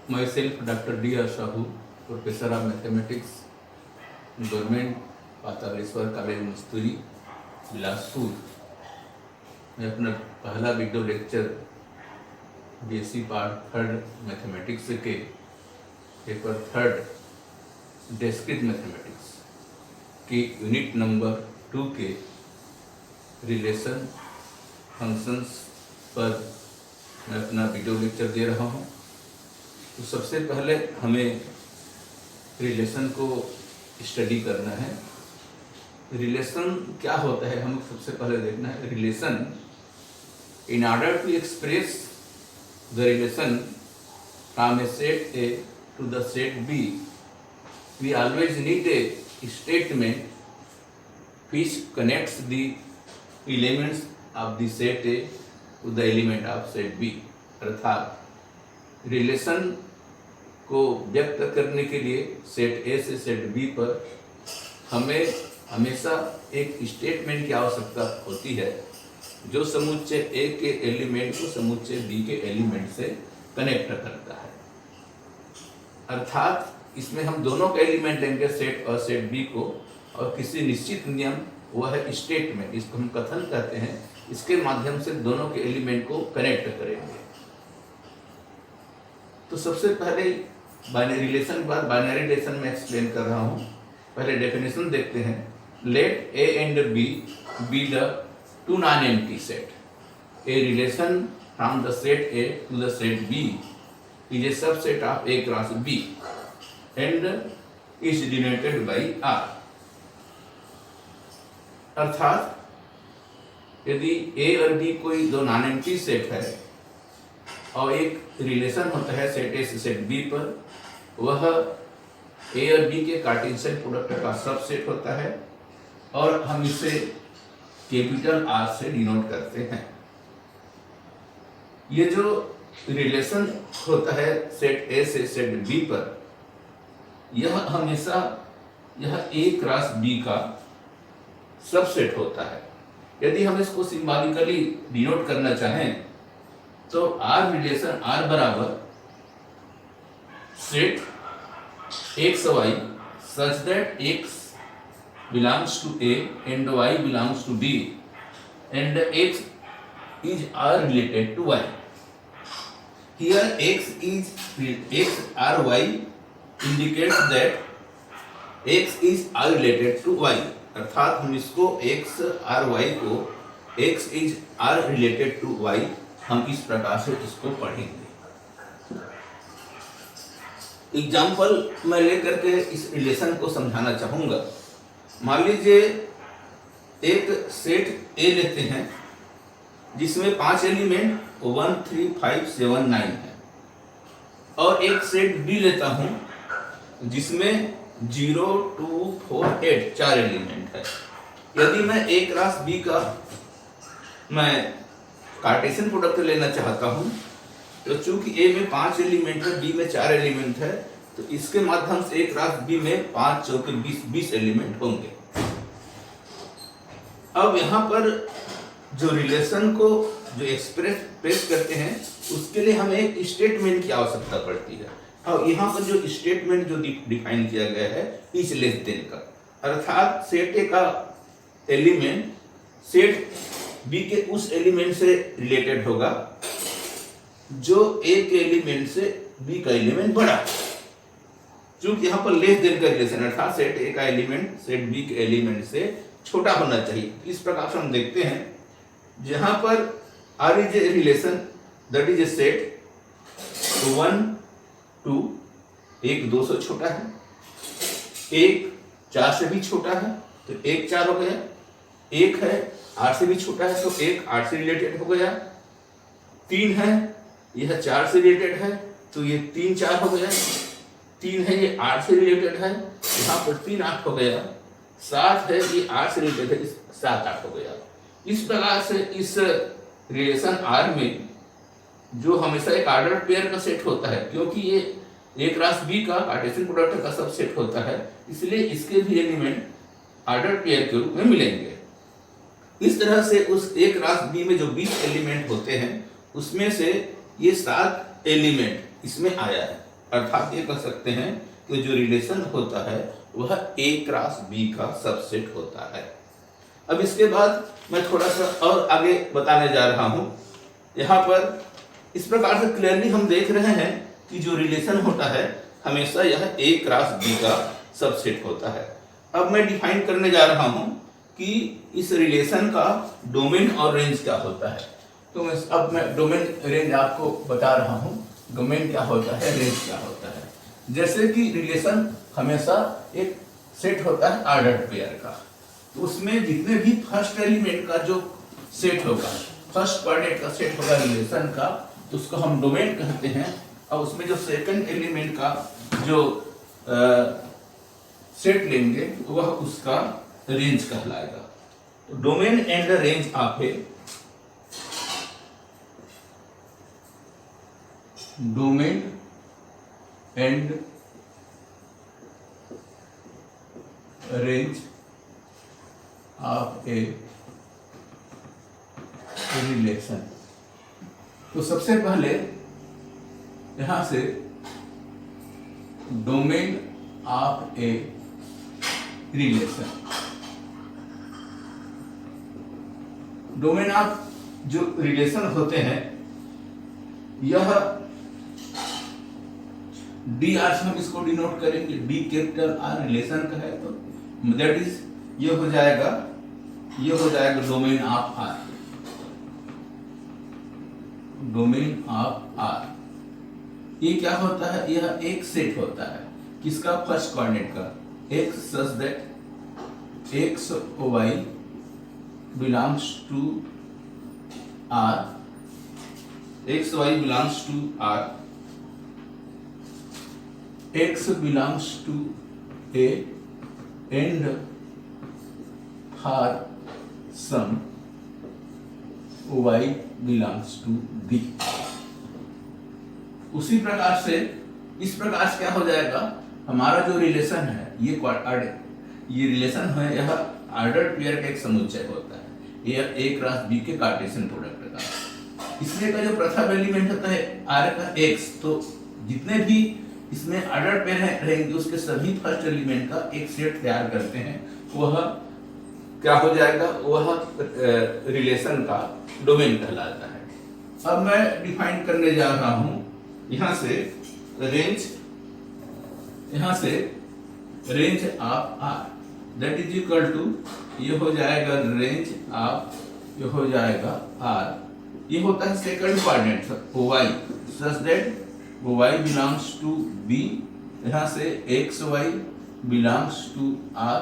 Myself, Dr. D.R. Sahu, Professor of Mathematics, government Pataleshwar college Masturi Bilaspur में अपना पहला video lecture BSc part third mathematics के paper third discrete mathematics की unit number 2 के relation functions पर मैं अपना वीडियो लेक्चर दे रहा हूँ। तो सबसे पहले हमें रिलेशन को स्टडी करना है। रिलेशन क्या होता है हमें सबसे पहले देखना है। Relation, in order to express the relation from a set A to the set B, we always need a statement which connects the elements of the set A to the element of set B। अर्थात relation को व्यक्त करने के लिए set ए से set B पर हमें हमेशा एक स्टेटमेंट की आवश्यकता होती है जो समुच्चय ए के एलिमेंट को समुच्चय बी के एलिमेंट से कनेक्ट करता है। अर्थात इसमें हम दोनों का एलिमेंट लेंगे, सेट और सेट बी को, और किसी निश्चित नियम वह है स्टेटमेंट, इसको हम कथन कहते हैं, इसके माध्यम से दोनों के एलिमेंट को कनेक्ट करेंगे। तो सबसे पहले बाइनरी रिलेशन के बाद बाइनरी रिलेशन में एक्सप्लेन कर रहा हूँ। पहले डेफिनेशन देखते हैं। Let A and B be the two non empty set. A relation from the set A to the set B is a subset of A cross B and is denoted by R. अर्थात यदि ए और B कोई दो non empty set है और एक relation होता है सेट ए से सेट बी पर, वह ए और बी के कार्टेशियन प्रोडक्ट का सबसेट होता है और हम इसे कैपिटल आर से डिनोट करते हैं। ये जो रिलेशन होता है सेट ए से सेट बी पर, यह हमेशा यह ए क्रॉस बी का सबसेट होता है। यदि हम इसको सिंबॉलिकली डिनोट करना चाहें तो आर रिलेशन आर बराबर set x y such that x belongs to A and y belongs to B and x is R related to y. Here x R y indicates that x is R related to y. अर्थात हम इसको x R y को x is R related to y हम इस प्रकार से इसको पढ़ेंगे। एग्जाम्पल मैं लेकर के इस रिलेशन को समझाना चाहूंगा। मान लीजिए एक सेट ए लेते हैं जिसमें 5 एलिमेंट 1 3 5 7 9 है, और एक सेट बी लेता हूं जिसमें 0 2 4 8 4 एलिमेंट है। यदि मैं ए क्रॉस बी का मैं कार्टेशियन प्रोडक्ट लेना चाहता हूं तो चूंकि ए में 5 एलिमेंट है, बी में 4 एलिमेंट है, तो इसके माध्यम से ए क्रॉस बी में 5 चौके 20 एलिमेंट होंगे। अब यहाँ पर जो रिलेशन को जो एक्सप्रेस करते हैं उसके लिए हमें एक स्टेटमेंट की आवश्यकता पड़ती है। और यहाँ पर जो स्टेटमेंट जो डिफाइन किया गया है इज लेस देन का, अर्थात सेट ए का एलिमेंट सेट बी के उस एलिमेंट से रिलेटेड होगा जो ए के एलिमेंट से बी का एलिमेंट बड़ा है। चूंकि यहाँ पर लेस देन का रिलेशन, अर्थात सेट ए का एलिमेंट सेट बी के एलिमेंट से छोटा होना चाहिए। इस प्रकार से हम देखते हैं जहां पर R is a relation that is a set 1 2 1 2 से छोटा है, 1 4 से भी छोटा है तो 1 4 हो गया, 1 है 8 से भी छोटा है तो 1 8 से रिलेटेड हो गया, 3 है यह 4 से रिलेटेड है तो ये 3 4 हो गया, 3 है ये 8 से रिलेटेड है, यहाँ पर 3 8 हो गया, 7 है ये 8 से रिलेटेड है, 7 8 हो गया। इस प्रकार से इस रिलेशन आर में जो हमेशा एक ऑर्डर पेयर का सेट होता है, क्योंकि ये ए क्रॉस बी का कार्टेशियन प्रोडक्ट का सबसेट होता है, इसलिए इसके भी एलिमेंट ऑर्डर पेयर के रूप में मिलेंगे। इस तरह से उस ए क्रॉस बी में जो 20 एलिमेंट होते हैं उसमें से ये 7 एलिमेंट इसमें आया है। अर्थात ये कह सकते हैं कि जो रिलेशन होता है वह A क्रॉस B का सबसेट होता है। अब इसके बाद मैं थोड़ा सा और आगे बताने जा रहा हूं। यहाँ पर इस प्रकार से क्लियरली हम देख रहे हैं कि जो रिलेशन होता है हमेशा यह A क्रॉस B का सबसेट होता है। अब मैं डिफाइन करने जा रहा हूं कि इस रिलेशन का डोमेन और रेंज क्या होता है। तो अब मैं डोमेन रेंज आपको बता रहा हूं। डोमेन क्या होता है, रेंज क्या होता है। जैसे कि रिलेशन हमेशा एक सेट होता है ऑर्डर्ड पेयर का, तो उसमें जितने भी फर्स्ट एलिमेंट का जो सेट होगा, फर्स्ट कोऑर्डिनेट का सेट होगा रिलेशन का, तो उसको हम डोमेन कहते हैं। और उसमें जो सेकंड एलिमेंट का जो सेट लेंगे वह उसका रेंज कहलाएगा। तो domain and range of A domain and range of a relation. तो सबसे पहले यहां से domain of a relation, domain of जो रिलेशन होते हैं यह डी आर से हम इसको डिनोट करेंगे। डी कैपिटल आर रिलेशन का है, तो दैट इज ये हो जाएगा domain of R, domain of R. ये क्या होता है, यह एक सेट होता है किसका, फर्स्ट कोऑर्डिनेट का, x such that x y belongs to R, x y belongs to R, x belongs to A and for some y belongs to B। उसी प्रकार से इस प्रकार से क्या हो जाएगा, हमारा जो रिलेशन है ये रिलेशन है, यह ऑर्डर्ड पेयर का एक समुच्चय होता है। यह A क्रॉस B के कार्टेशियन प्रोडक्ट का। इसमें का जो प्रथम एलिमेंट होता है R का X, तो जितने भी इसमें ऑर्डर्ड पेयर रहेंगे उसके सभी फर्स्ट एलिमेंट का एक सेट तैयार करते हैं, वह क्या हो जाएगा, वह रिलेशन का डोमेन कहलाता है। अब मैं डिफाइन करने जा रहा हूं यहां से range of R, that is equal to, ये हो जाएगा रेंज ऑफ, ये हो जाएगा आर, ये होता है second coordinate y such that y belongs to b, यहां से x y belongs to r,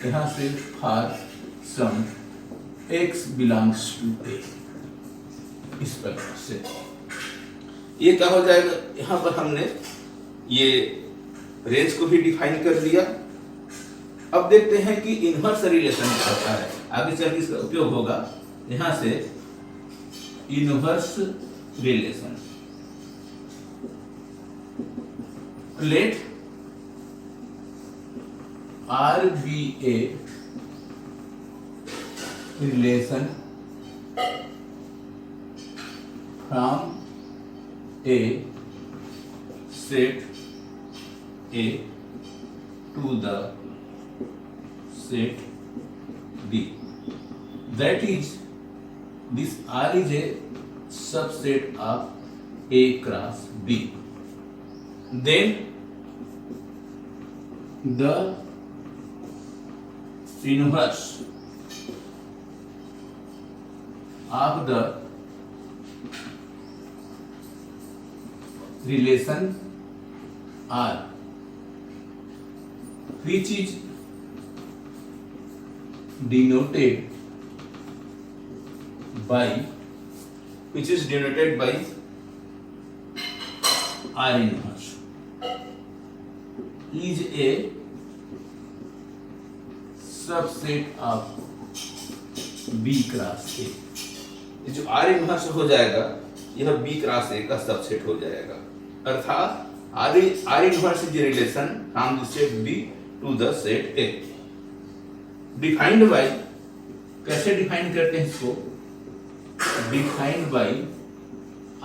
यहां से for some x belongs to a। इस प्रकार से ये क्या हो जाएगा, यहां पर हमने ये रेंज को भी डिफाइन कर दिया। अब देखते हैं कि इनवर्स रिलेशन क्या होता है, आगे चल के इसका उपयोग होगा। यहां से inverse relation, let R be a relation from A set A to the set B, that is this R is a subset of A cross B, then the inverse of the relation R which is denoted by R inverse is a subset of B cross A। जो R inverse हो जाएगा यह B cross A का subset हो जाएगा, अर्थात R inverse is relation from the set B to the set A। Defined by, कैसे define करते हैं इसको, defined by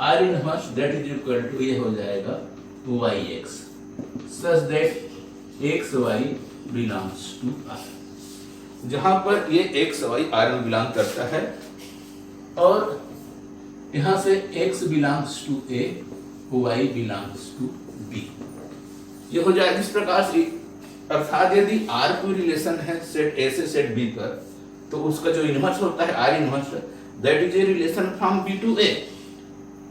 R inverse that is equal to, ये हो जाएगा yx such that xy belongs to R, जहां पर ये xy R में बिलोंग करता है और यहां से x belongs to A, y belongs to B। ये हो जाएगा इस प्रकार से। अर्थात यदि R कोई रिलेशन है सेट A से सेट B पर, तो उसका जो इनवर्स होता है R inverse, that is a relation from B to A,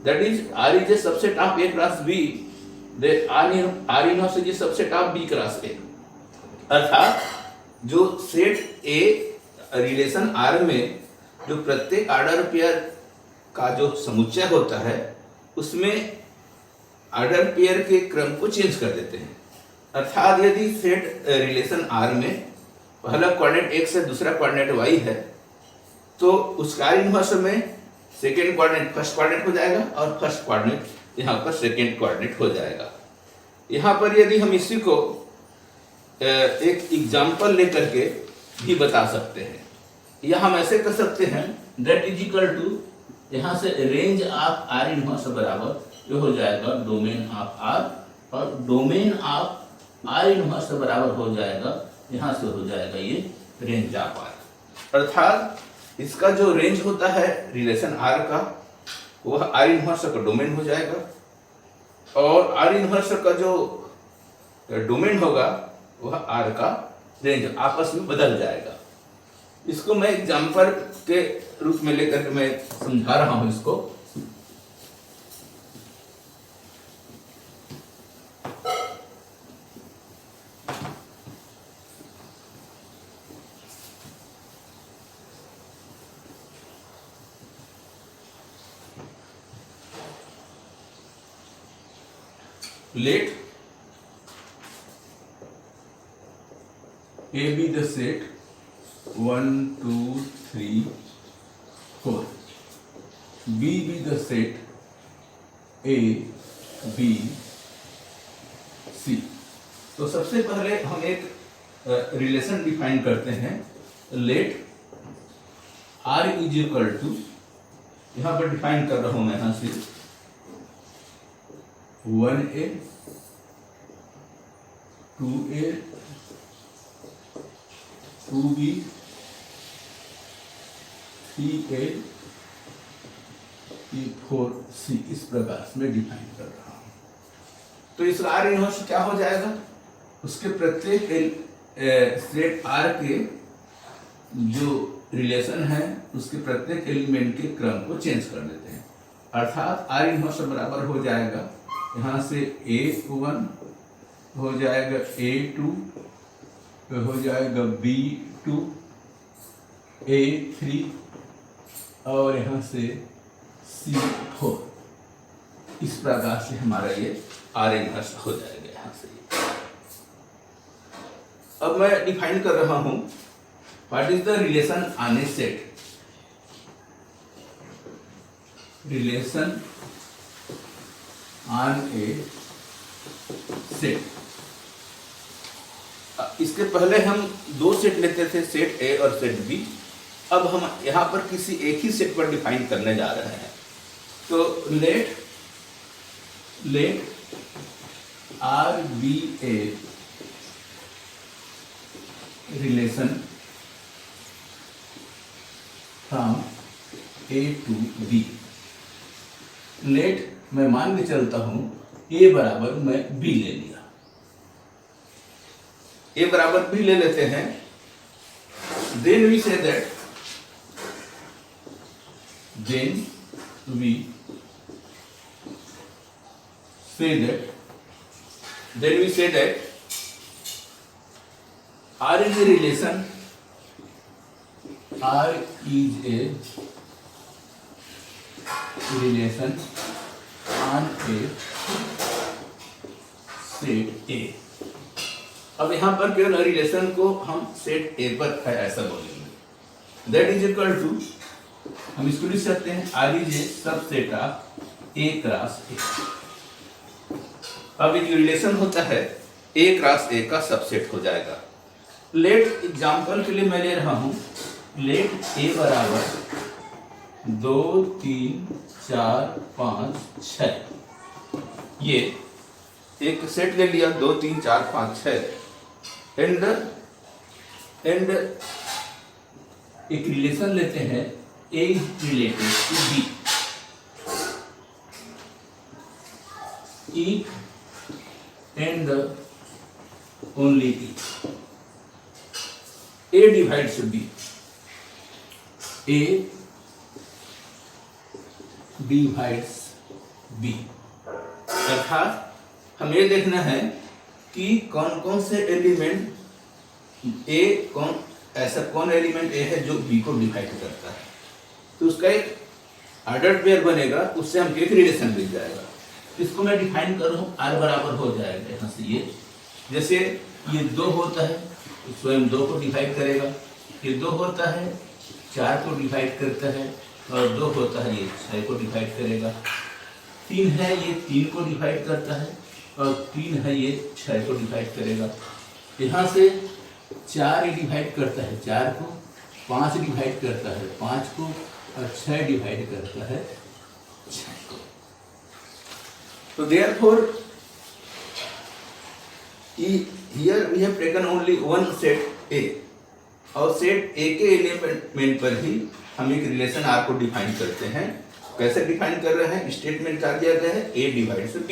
that is R is a subset of A cross B, R inverse is a subset of B cross A। अर्थात जो set A relation R में जो प्रत्येक order pair का जो समुच्चय होता है, उसमें ऑर्डर पेयर के क्रम को चेंज कर देते हैं। अर्थात यदि सेट रिलेशन R में पहला कोऑर्डिनेट x है, दूसरा कोऑर्डिनेट y है, तो उसका इनवर्स में सेकेंड कोऑर्डिनेट फर्स्ट कोऑर्डिनेट हो जाएगा और फर्स्ट कोऑर्डिनेट यहाँ पर सेकेंड कोऑर्डिनेट हो जाएगा। यहाँ पर यदि हम इसी को एक एग्जाम्पल लेकर के भी बता सकते हैं, या हम ऐसे कर सकते हैं दैट इज इक्वल टू, यहाँ से रेंज ऑफ R इनवर्स बराबर ये हो जाएगा डोमेन ऑफ R, और डोमेन ऑफ R इनवर्स बराबर हो जाएगा, यहाँ से हो जाएगा ये रेंज ऑफ R। अर्थात इसका जो रेंज होता है रिलेशन R का, वह R इनवर्स का डोमेन हो जाएगा, और R इनवर्स का जो डोमेन होगा वह R का रेंज आपस में बदल जाएगा। इसको मैं एग्जाम्पल के रूप में लेकर के मैं समझा रहा हूं इसको। Let A be the set 1, 2, 3, 4, B be the set A, B, C। तो सबसे पहले हम एक रिलेशन डिफाइन करते हैं, let R is equal to, यहां पर डिफाइन कर रहा हूं मैं, यहां से 1A, 2A, 2B, 3A, 4C, इस प्रकार से मैं डिफाइन कर रहा हूं। तो इस R इनवर्स क्या हो जाएगा, उसके प्रत्येक सेट R के जो रिलेशन है उसके प्रत्येक एलिमेंट के क्रम को चेंज कर देते हैं। अर्थात R इनवर्स बराबर हो जाएगा, यहाँ से A1 हो जाएगा, A2 हो जाएगा, B2, A3 और यहाँ से C4। इस प्रकार से हमारा ये R इनवर्स हो जाएगा यहाँ से। अब मैं डिफाइन कर रहा हूं what is the relation on a set. Relation on a set, इसके पहले हम दो सेट लेते थे, सेट ए और सेट बी। अब हम यहां पर किसी एक ही सेट पर डिफाइन करने जा रहे हैं। तो let R be a relation from A to B. Let मैं मान के चलता हूं ए बराबर मैं बी ले लिया, ए बराबर बी ले लेते हैं। Then we say that R is a relation, R is a relation on a set A। अब यहां पर केवल रिलेशन को हम सेट A पर है ऐसा बोलेंगे। दैट इज इक्वल टू, हम इसको लिख सकते हैं R is a subset of A cross A। अब ये जो रिलेशन होता है A क्रॉस A का सबसेट हो जाएगा। लेट एग्जांपल के लिए मैं ले रहा हूं, लेट A बराबर 2, 3, 4, 5, 6, ये एक सेट ले लिया 2 3 4 5 6 एंड एक रिलेशन लेते हैं A is related to B and only E. A divides B. A divides B. अर्थात हमें ये देखना है कि कौन कौन से एलिमेंट ए ऐसा कौन एलिमेंट ए है जो बी को डिवाइड करता है। तो उसका एक ऑर्डर पेयर बनेगा, उससे हम एक रिलेशन मिल जाएगा। इसको मैं डिफाइन करूं, आर बराबर हो जाएगा यहाँ से ये, जैसे ये 2 होता है तो स्वयं 2 को डिवाइड करेगा, ये 2 होता है 4 को डिवाइड करता है, और 2 होता है ये 6 को डिवाइड करेगा, 3 है ये 3 को डिवाइड करता है, और 3 है ये 6 को डिवाइड करेगा। यहाँ से 4 डिवाइड करता है 4 को, 5 डिवाइड करता है 5 को, और 6 डिवाइड करता है 6 को। तो therefore here we have taken only one set A, और सेट A के एलिमेंट पर ही हम एक रिलेशन R को डिफाइन करते हैं। कैसे डिफाइन कर रहे हैं? स्टेटमेंट क्या दिया गया है? A डिवाइड्स B,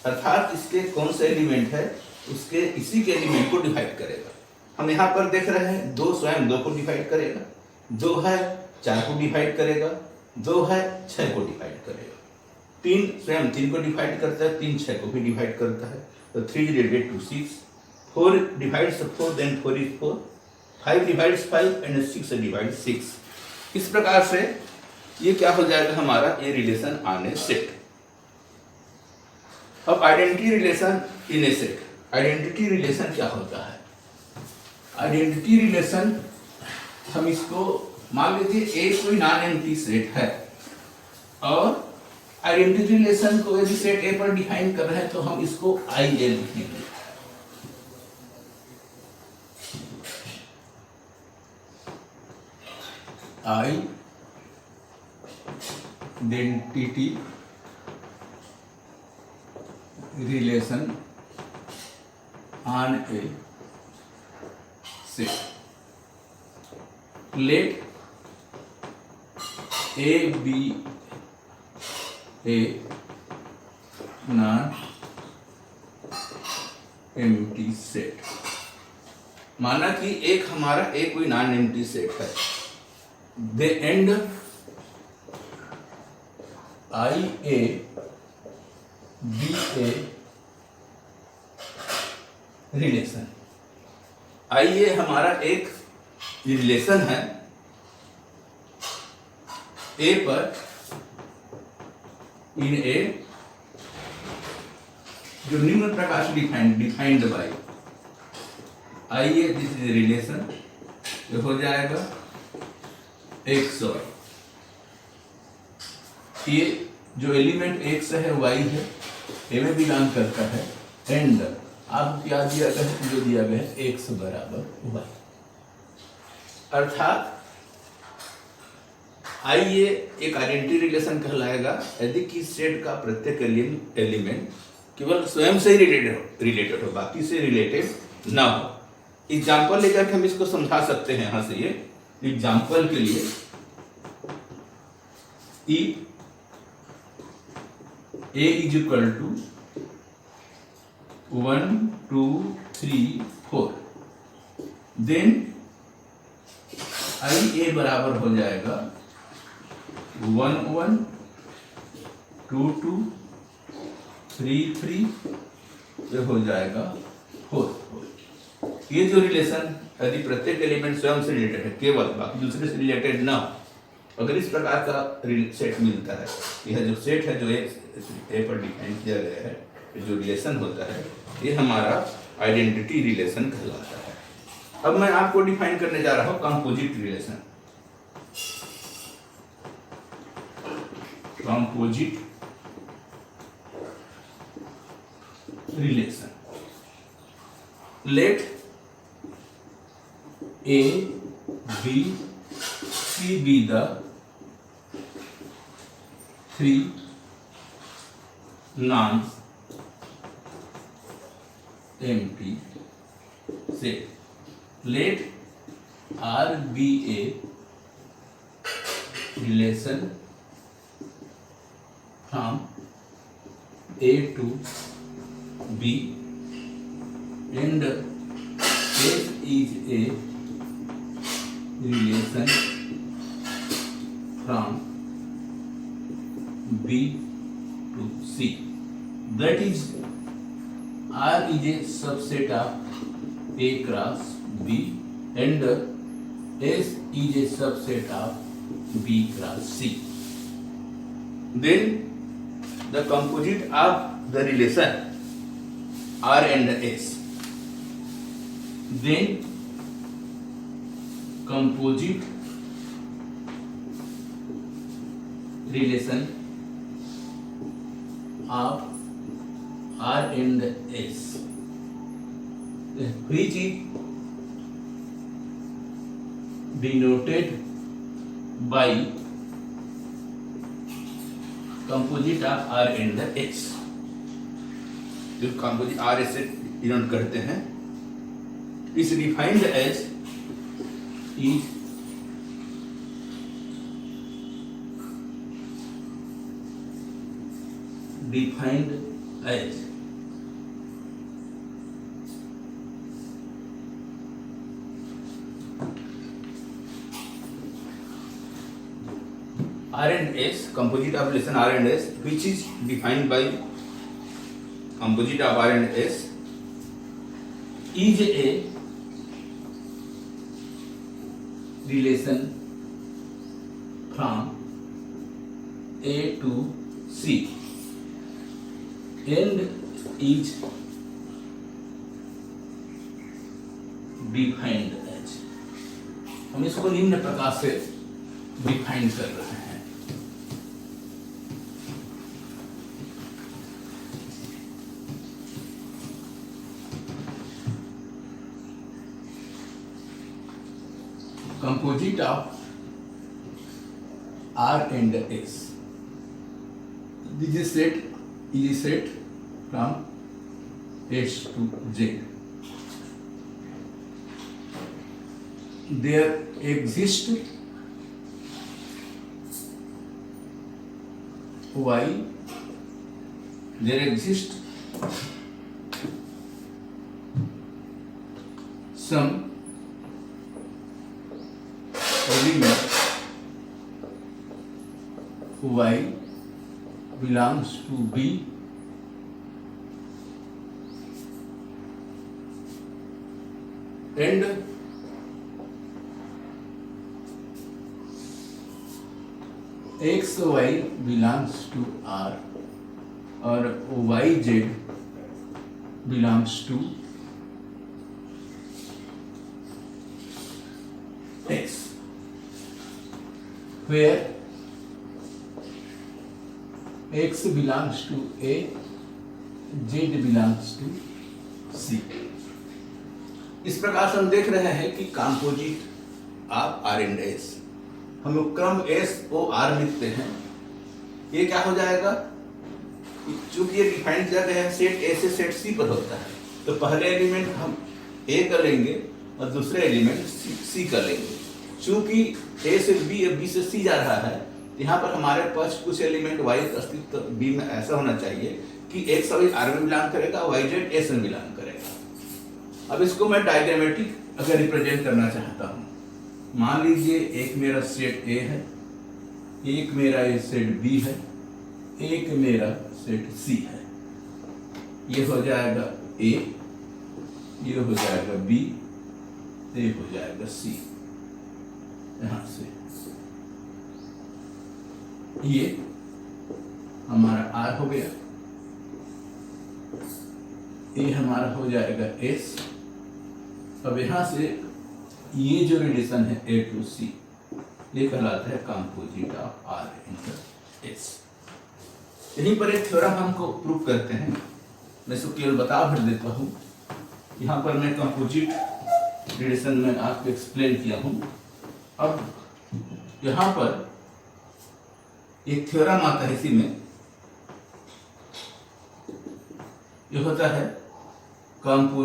अर्थात इसके कौन सा एलिमेंट है उसके इसी के एलिमेंट को डिवाइड करेगा। हम यहाँ पर देख रहे हैं 2 स्वयं 2 को डिवाइड करेगा, 2 है 4 को डिवाइड करेगा, 2 है 6 को डिवाइड करेगा, 3 स्वयं 3 को डिवाइड करता है, 3 6 को भी डिवाइड करता है, तो 3 related to 6, 4 divides 4, then 4 is 4, 5 divides 5 and 6 divides 6। इस प्रकार से ये क्या हो जाएगा हमारा ये रिलेशन आने सेट। अब identity relation in A set. Identity relation क्या होता है? आइडेंटिटी रिलेशन हम इसको मान लीजिए ए कोई नॉन एम्प्टी सेट है, और आइडेंटिटी रिलेशन को यदि सेट ए पर डिफाइन कर रहे हैं तो हम इसको आई ए लिखेंगे। Identity relation on a set. Let A B a non empty set. माना कि एक हमारा एक कोई नॉन एम्प्टी सेट है, दे and I A B a relation. I A हमारा एक रिलेशन है ए पर इन ए जो निम्न प्रकार से defined by I A, this is relation, जो हो जाएगा एक्स वाई। ये जो एलिमेंट एक्स है वाई है, ए में बिलोंग करता है, एंड अब क्या दिया गया है? जो दिया गया है एक्स बराबर वाई, अर्थात आई ए एक आइडेंटिटी रिलेशन कहलाएगा यदि किस सेट का प्रत्येक एलिमेंट केवल स्वयं से ही रिलेटेड हो, बाकी से रिलेटेड ना हो। एग्जाम्पल लेकर के हम इसको समझा सकते हैं। यहां से ये एग्जाम्पल के लिए A is equal to 1 2 3 4, then I A बराबर हो जाएगा 1 1 2 2 3 3, ये हो जाएगा 4 4। ये जो रिलेशन यदि प्रत्येक एलिमेंट स्वयं से रिलेटेड है, केवल बाकी दूसरे से रिलेटेड ना हो, अगर इस प्रकार का सेट मिलता है, यह जो सेट है जो ए पर डिफाइन किया गया है, जो रिलेशन होता है, ये हमारा आइडेंटिटी रिलेशन कहलाता है। अब मैं आपको डिफाइन करने जा रहा हूं composite relation. Composite relation. Let A, B, C be the 3 non empty set. Let R be a relation from A to B and S is a relation from B to C. That is, R is a subset of A cross B and S is a subset of B cross C. Then the composite of the relation R and S. Then composite relation of R and S, which is denoted by composite of R and S. जो composite R S से denote करते हैं is defined as R and S, composite of relation R and S, which is defined by composite of R and S is a relation from A to C and is defined as. हम इसको निम्न प्रकार से define कर रहे हैं. Composite of R and S. This is set from S to Z. There exists some element Y belongs to B and XY belongs to R or YZ belongs to X, where X belongs to A, Z belongs to C. इस प्रकार से हम देख रहे हैं कि composite of R and S, हम क्रम S को R लिखते हैं. ये क्या हो जाएगा, चूंकि ये डिफाइन किया गया है सेट A से सेट C पर होता है, तो पहले एलिमेंट हम A कर लेंगे और दूसरे एलिमेंट C कर लेंगे. चूंकि A से B या B से C जा रहा है, यहाँ पर हमारे पास कुछ एलिमेंट Y का अस्तित्व B में ऐसा होना चाहिए कि X अभी R में बिलोंग करेगा, YZ S में बिलोंग करेगा. अब इसको मैं डायग्रामेटिक अगर रिप्रेजेंट करना चाहता हूँ, मान लीजिए एक मेरा सेट A है, एक मेरा ये सेट B है, एक मेरा सेट C है. ये हो जाएगा A, ये हो जाएगा B, ये हो जाएगा C. यहाँ से ये हमारा R हो गया, ये हमारा हो जाएगा S. अब यहाँ से ये जो रिलेशन है A टू C, ये कहलाता है composite of R and S. यहीं पर एक थ्योरम हमको प्रूव करते हैं. मैं इसको केवल बता भर देता हूँ. यहाँ पर मैं कंपोजिट रिलेशन में आपको एक्सप्लेन किया हूँ. अब यहाँ पर एक थ्योरम आता है, इसी में ये होता है कंपोजिशन